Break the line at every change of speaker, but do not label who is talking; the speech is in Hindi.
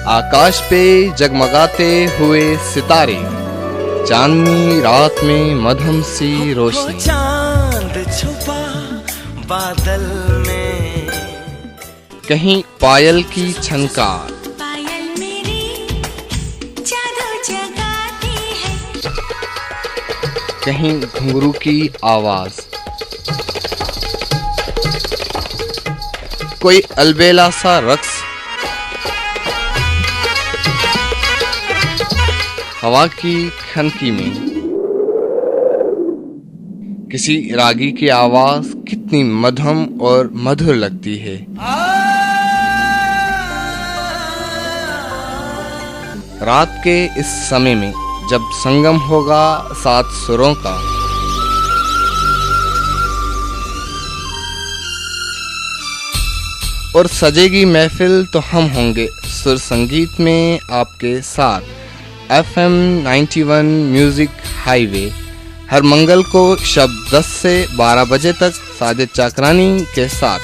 आकाश पे जगमगाते हुए सितारे, चांदनी रात में मध्यम सी रोशनी।
चांद छुपा बादल में,
कहीं पायल की छनकार,
पायल मेरी जादू जगाती है।
कहीं घुंघरू की आवाज, कोई अलबेला सा रक्स, हवा की खनकी में किसी रागी की आवाज कितनी मधुर और मधुर लगती है। रात के इस समय में जब संगम होगा 7 सुरों का, और सजेगी महफिल, तो हम होंगे सुर संगीत में आपके साथ। FM 91 म्यूजिक हाईवे हर मंगल को शब 10 से 12 बजे तक साजिद चाकरानी के साथ।